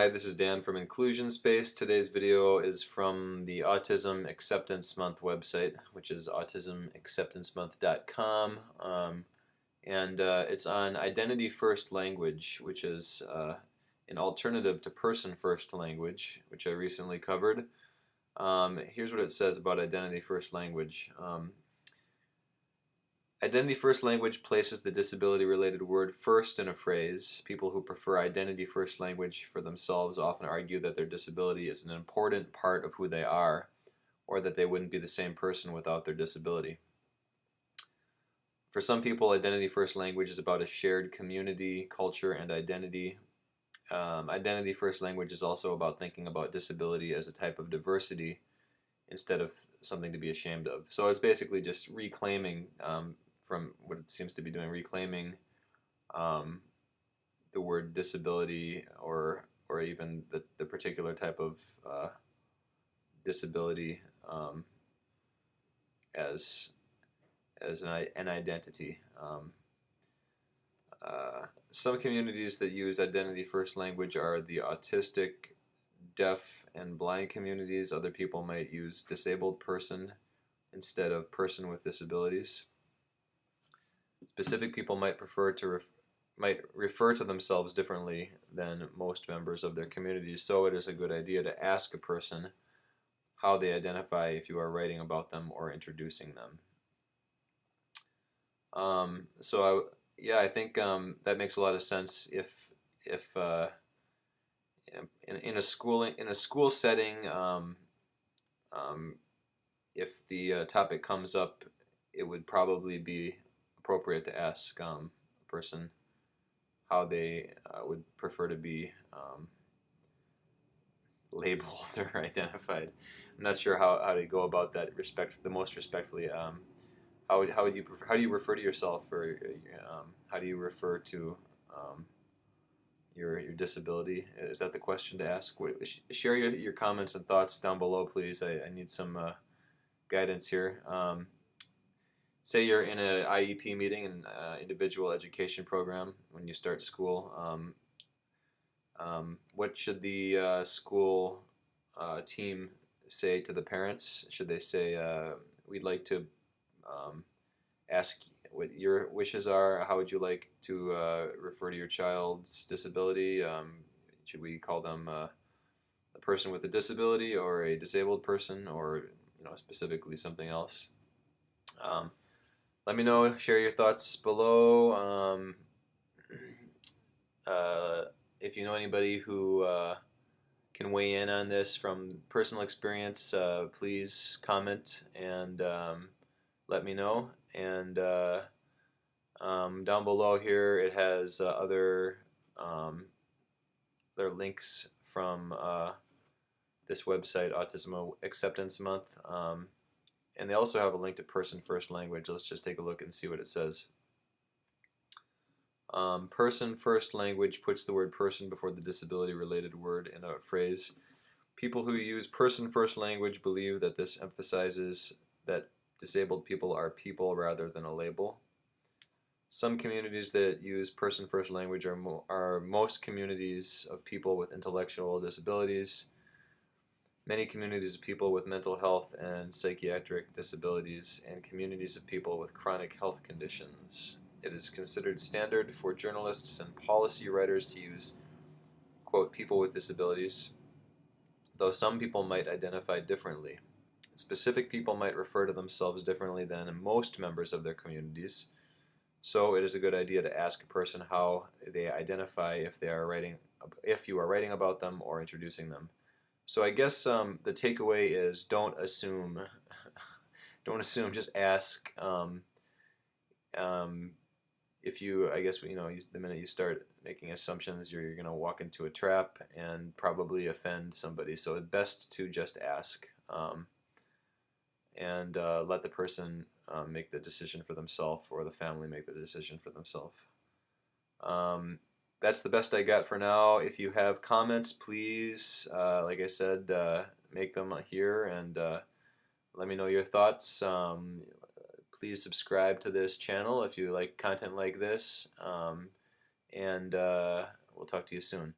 Hi, this is Dan from Inclusion Space. Today's video is from the Autism Acceptance Month website, which is autismacceptancemonth.com, and it's on Identity First Language, which is an alternative to Person First Language, which I recently covered. Here's what it says about Identity First Language. Identity First Language places the disability-related word first in a phrase. People who prefer Identity First Language for themselves often argue that their disability is an important part of who they are, or that they wouldn't be the same person without their disability. For some people, Identity First Language is about a shared community, culture, and identity. Identity First Language is also about thinking about disability as a type of diversity instead of something to be ashamed of. So it's basically just reclaiming, from what it seems to be doing, reclaiming the word disability or even the particular type of disability as an identity. Some communities that use Identity First Language are the autistic, deaf, and blind communities. Other people might use disabled person instead of person with disabilities. Specific people might refer to themselves differently than most members of their communities, so it is a good idea to ask a person how they identify if you are writing about them or introducing them. I think that makes a lot of sense if in a school setting, if the topic comes up, it would probably be appropriate to ask a person how they would prefer to be labeled or identified. I'm not sure how to go about that the most respectfully. How do you refer to yourself, or how do you refer to your disability? Is that the question to ask? Share your comments and thoughts down below, please. I need some guidance here. Say you're in an IEP meeting, an individual education program, when you start school. What should the school team say to the parents? Should they say, we'd like to ask what your wishes are? How would you like to refer to your child's disability? Should we call them a person with a disability, or a disabled person, or specifically something else? Let me know. Share your thoughts below. If you know anybody who can weigh in on this from personal experience, please comment and let me know. And down below here, it has other links from this website, Autism Acceptance Month. And they also have a link to Person First Language. Let's just take a look and see what it says. Person First Language puts the word person before the disability-related word in a phrase. People who use Person First Language believe that this emphasizes that disabled people are people rather than a label. Some communities that use Person First Language are most communities of people with intellectual disabilities, many communities of people with mental health and psychiatric disabilities, and communities of people with chronic health conditions. It is considered standard for journalists and policy writers to use, quote, people with disabilities, though some people might identify differently. Specific people might refer to themselves differently than most members of their communities, so it is a good idea to ask a person how they identify if you are writing about them or introducing them. So I guess the takeaway is don't assume. Don't assume. Just ask. If you, I guess, the minute you start making assumptions, you're going to walk into a trap and probably offend somebody. So it's best to just ask and let the person make the decision for themselves, or the family make the decision for themselves. That's the best I got for now. If you have comments, please, like I said, make them here and let me know your thoughts. Please subscribe to this channel if you like content like this, and we'll talk to you soon.